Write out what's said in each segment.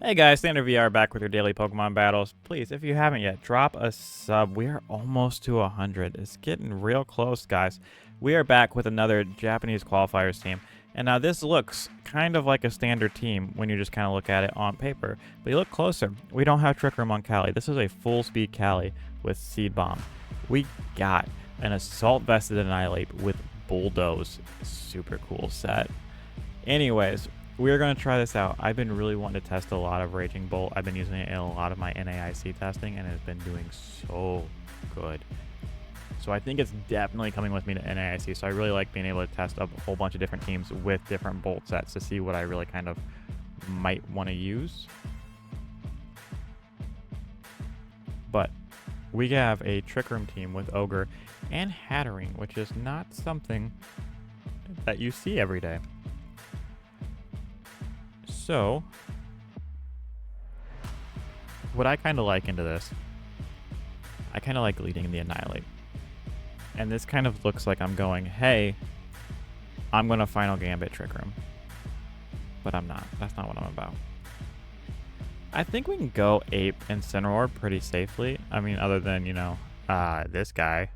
Hey guys, StandardVR back with your daily Pokemon battles. Please, if you haven't yet, drop a sub. We are almost to 100. It's getting real close, guys. We are back with another Japanese qualifiers team. And now this looks kind of like a standard team when you just kind of look at it on paper. But you look closer. We don't have Trick Room on Cali. This is a full speed Cali with Seed Bomb. We got an Assault Vested Annihilape with Bulldoze. Super cool set. Anyways, we're going to try this out. I've been really wanting to test a lot of Raging Bolt. I've been using it in a lot of my NAIC testing, and it's been doing so good. So I think it's definitely coming with me to NAIC. So I really like being able to test a whole bunch of different teams with different Bolt sets to see what I really kind of might want to use. But we have a Trick Room team with Ogre and Hattering, which is not something that you see every day. So, what I kind of like into this, I kind of like leading the Annihilape. And this kind of looks like I'm going, hey, I'm going to Final Gambit Trick Room. But I'm not. That's not what I'm about. I think we can go Ape and Cineroar pretty safely. I mean, other than, you know, this guy.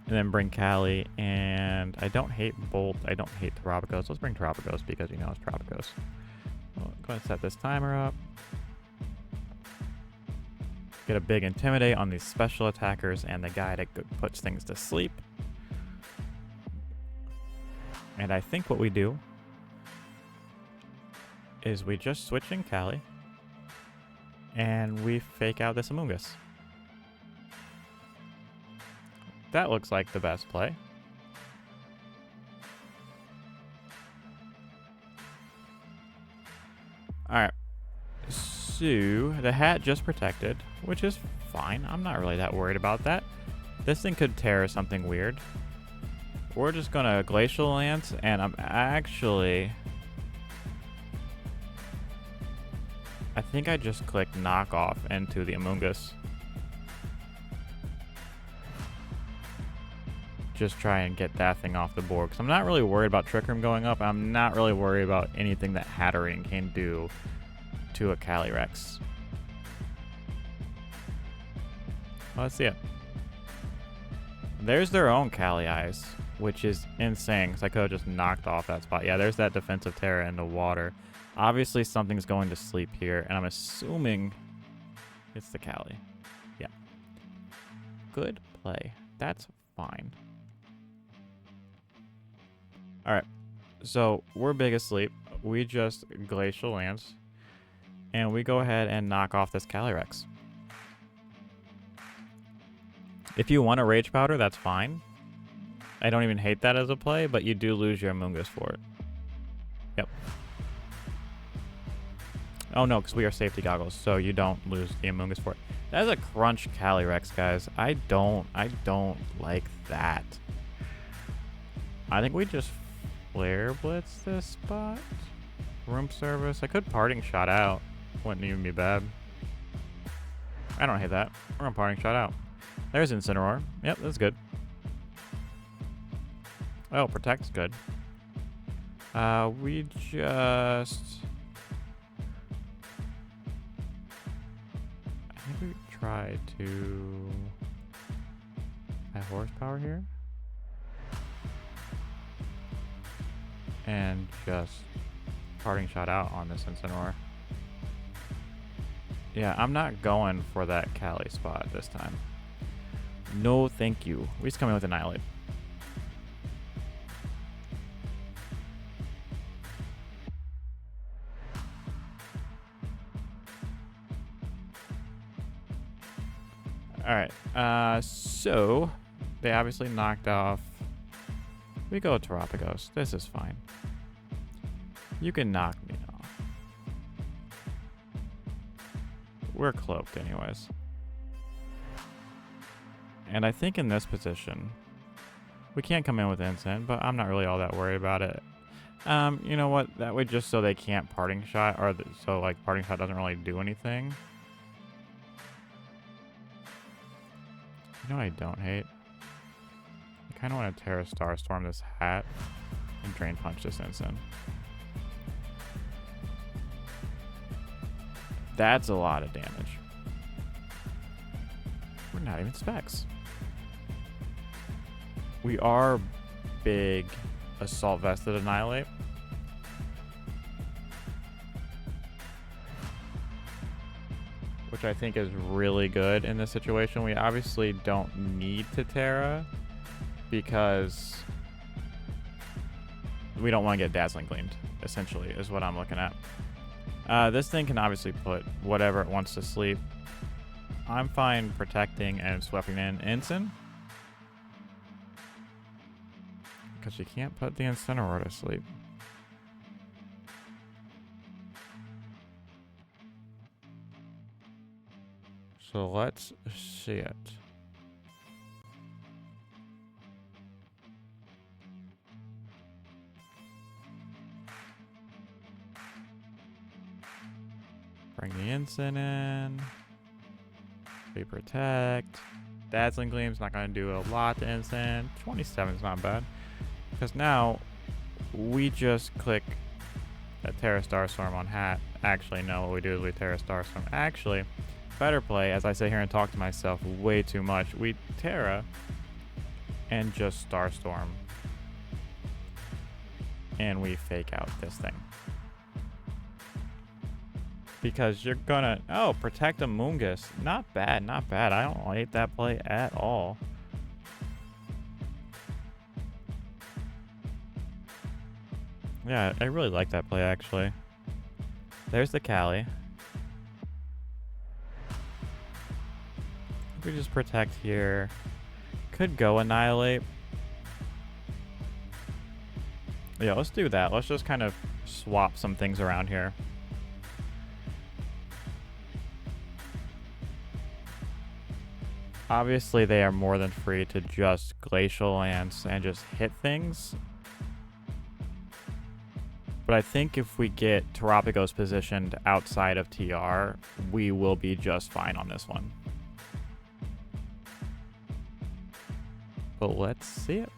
And then bring Cali, and I don't hate Bolt, I don't hate Terrapagos. Let's bring Terrapagos because you know it's Terrapagos. Well, go ahead and set this timer up. Get a big Intimidate on these special attackers and the guy that puts things to sleep. And I think what we do is we just switch in Cali, and we fake out this Amoonguss. That looks like the best play. Alright. So, the hat just protected, which is fine. I'm not really that worried about that. This thing could tear something weird. We're just gonna Glacial Lance, and I'm actually... I think I just clicked Knockoff into the Amoonguss. Just try and get that thing off the board, because I'm not really worried about Trick Room going up. I'm not really worried about anything that Hattering can do to a Calyrex. Well, let's see it. There's their own Cali Eyes, which is insane, because I could have just knocked off that spot. Yeah, there's that defensive Terra in the water. Obviously, something's going to sleep here, and I'm assuming it's the Cali. Yeah. Good play. That's fine. Alright, so we're big asleep. We just Glacial Lance, and we go ahead and knock off this Calyrex. If you want a Rage Powder, that's fine. I don't even hate that as a play, but you do lose your Amoonguss for it. Yep. Oh no, because we are safety goggles, so you don't lose the Amoonguss for it. That is a crunch Calyrex, guys. I don't like that. I think we just Flare Blitz this spot. Room Service. I could Parting Shot out. Wouldn't even be bad. I don't hate that. We're gonna Parting Shot out. There's Incineroar. Yep, that's good. Oh, Protect's good. We just... I think we try to have Horsepower here. And just Parting Shot out on this Incineroar. Yeah, I'm not going for that Cali spot this time. No, thank you. We're just coming with Annihilape. Alright, so they obviously knocked off. We go Terrapagos. This is fine. You can knock me off. We're cloaked anyways. And I think in this position, we can't come in with Instant, but I'm not really all that worried about it. You know what? That way just so they can't Parting Shot, or so like Parting Shot doesn't really do anything. You know what I don't hate? I kind of want to Terra Starstorm this hat and Drain Punch this Instant. That's a lot of damage. We're not even specs. We are big assault vested Annihilate. Which I think is really good in this situation. We obviously don't need to Terra because we don't want to get Dazzling Gleamed, essentially, is what I'm looking at. This thing can obviously put whatever it wants to sleep. I'm fine protecting and sweeping in Ensign. Because you can't put the Incineroar to sleep. So let's see it. Bring the Ensign in. We protect. Dazzling Gleam's not going to do a lot to Ensign. 27 is not bad. Because now we just click a Terra Starstorm on Hat. Actually, no, what we do is we Terra Starstorm. Actually, better play, as I sit here and talk to myself way too much, we Terra and just Starstorm. And we fake out this thing. Because you're gonna... Oh, protect a Moongus. Not bad, not bad. I don't hate that play at all. Yeah, I really like that play, actually. There's the Cali. We just protect here. Could go Annihilate. Yeah, let's do that. Let's just kind of swap some things around here. Obviously, they are more than free to just Glacial Lance and just hit things. But I think if we get Terapagos positioned outside of TR, we will be just fine on this one. But let's see it.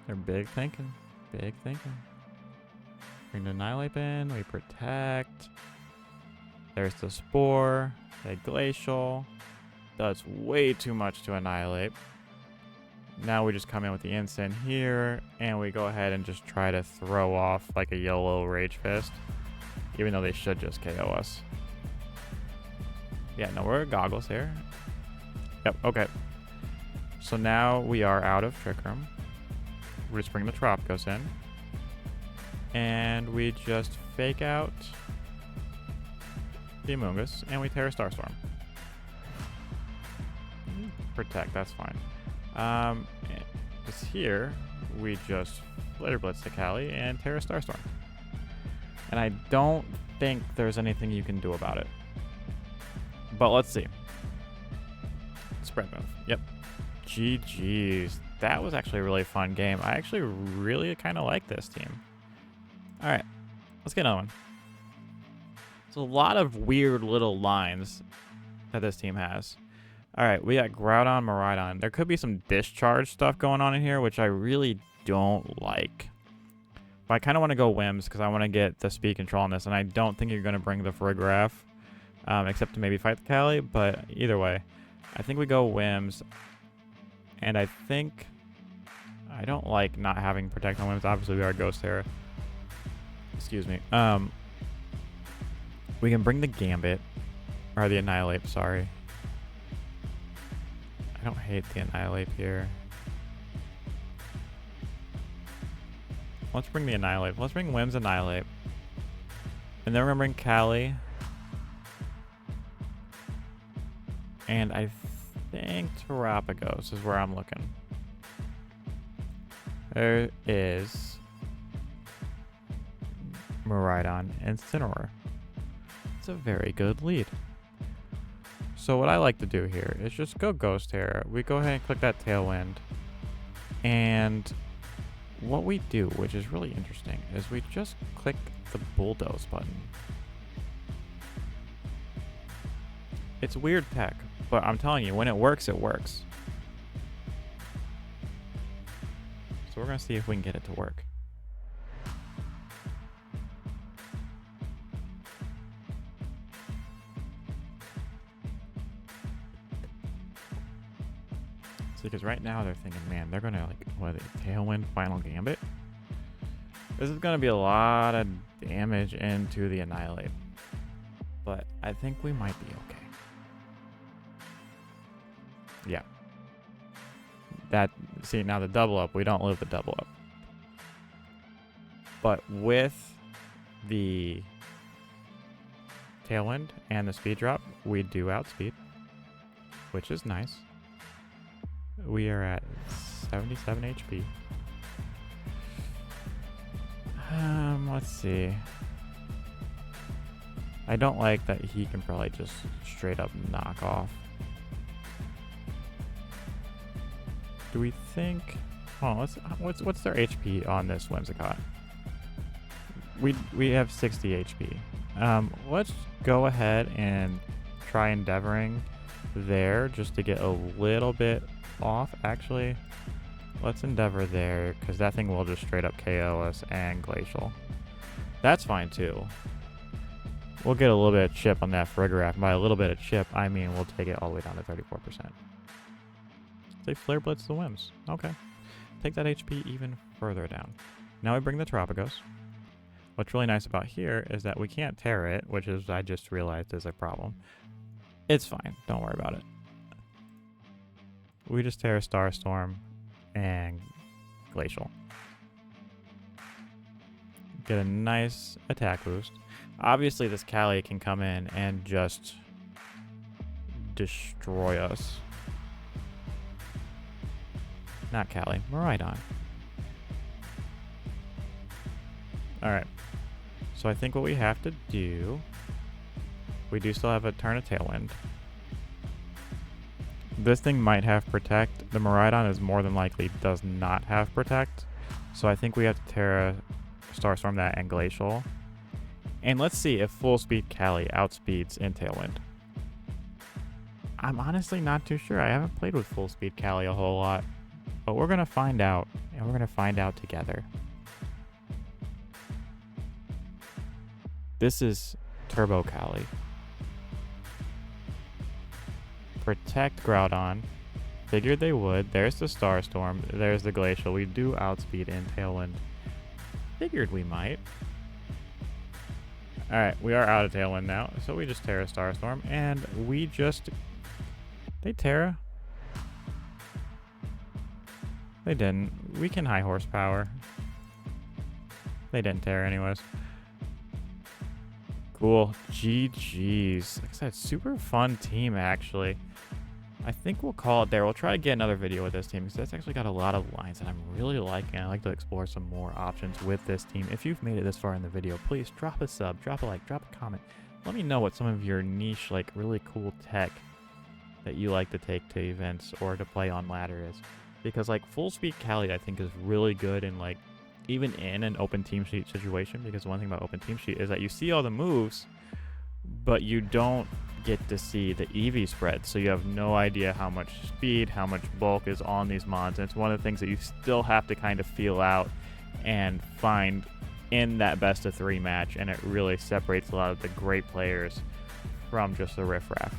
They're big thinking. Big thinking. Bring the Annihilape in. We protect. There's the Spore. They Glacial. Does way too much to Annihilate. Now we just come in with the Ensign here. And we go ahead and just try to throw off like a YOLO Rage Fist. Even though they should just KO us. Yeah, no, we're Goggles here. Yep, okay. So now we are out of Trick Room. We just bring the Tropicos in. And we just fake out the Amoonguss. And we Terra Starstorm. Protect, that's fine. Just here, we just Flitter Blitz the Cali and Terra Starstorm. And I don't think there's anything you can do about it. But let's see. Spread move. Yep. GG's. That was actually a really fun game. I actually really kind of like this team. All right. Let's get another one. It's a lot of weird little lines that this team has. All right. We got Groudon, Miraidon. There could be some discharge stuff going on in here, which I really don't like. But I kind of want to go Whims because I want to get the speed control on this. And I don't think you're going to bring the Farigiraf. Except to maybe fight the Cali, but either way, I think we go Whims, and I think I don't like not having Protect on Whims. Obviously, we are Ghost Terra. Excuse me. We can bring the Gambit, or the Annihilape, sorry. I don't hate the Annihilape here. Let's bring the Annihilape. Let's bring Whims Annihilape. And then we're going to bring Cali. And I think Terapagos is where I'm looking. There is Miraidon and Incineroar. It's a very good lead. So what I like to do here is just go Ghost Terra. We go ahead and click that Tailwind. And what we do, which is really interesting, is we just click the Bulldoze button. It's weird tech. But I'm telling you, when it works, it works. So we're going to see if we can get it to work. Because right now they're thinking, man, they're gonna like what? Tailwind Final Gambit. This is gonna be a lot of damage into the Annihilape, but I think we might be okay. Yeah. See, now the double up, we don't live the double up. But with the Tailwind and the speed drop, we do outspeed, which is nice. We are at 77 HP. Let's see. I don't like that he can probably just straight up knock off. Do we think? Oh, what's their HP on this Whimsicott? We have 60 HP. Let's go ahead and try endeavoring there just to get a little bit off. Actually, let's endeavor there because that thing will just straight up KO us and glacial. That's fine too. We'll get a little bit of chip on that Frigoraph. By a little bit of chip, I mean we'll take it all the way down to 34%. They Flare Blitz the Whims. Okay. Take that HP even further down. Now we bring the Tropicos. What's really nice about here is that we can't tear it, which is, I just realized, is a problem. It's fine. Don't worry about it. We just tear Starstorm and Glacial. Get a nice attack boost. Obviously, this Cali can come in and just destroy us. Not Cali, Miraidon. Alright. So I think what we have to do... We do still have a turn of Tailwind. This thing might have Protect. The Miraidon is more than likely does not have Protect. So I think we have to Terra Starstorm that and Glacial. And let's see if Full Speed Cali outspeeds in Tailwind. I'm honestly not too sure. I haven't played with Full Speed Cali a whole lot. But we're going to find out, and we're going to find out together. This is Turbo Cali. Protect Groudon. Figured they would. There's the Starstorm. There's the Glacial. We do outspeed in Tailwind. Figured we might. Alright, we are out of Tailwind now. So we just Terra Starstorm. And we just... They Terra? They didn't. We can high horsepower. They didn't Terra anyways. Cool. GG's. Like I said, super fun team actually. I think we'll call it there. We'll try to get another video with this team because that's actually got a lot of lines that I'm really liking. I like to explore some more options with this team. If you've made it this far in the video, please drop a sub, drop a like, drop a comment. Let me know what some of your niche, like really cool tech that you like to take to events or to play on ladder is. Because like Full Speed Cali I think is really good in like even in an open team sheet situation, because one thing about open team sheet is that you see all the moves but you don't get to see the EV spread, so you have no idea how much speed, how much bulk is on these mods, and it's one of the things that you still have to kind of feel out and find in that best of 3 match, and it really separates a lot of the great players from just the riffraff,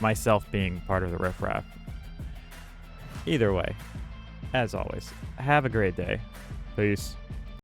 myself being part of the riffraff. Either way, as always, have a great day. Peace.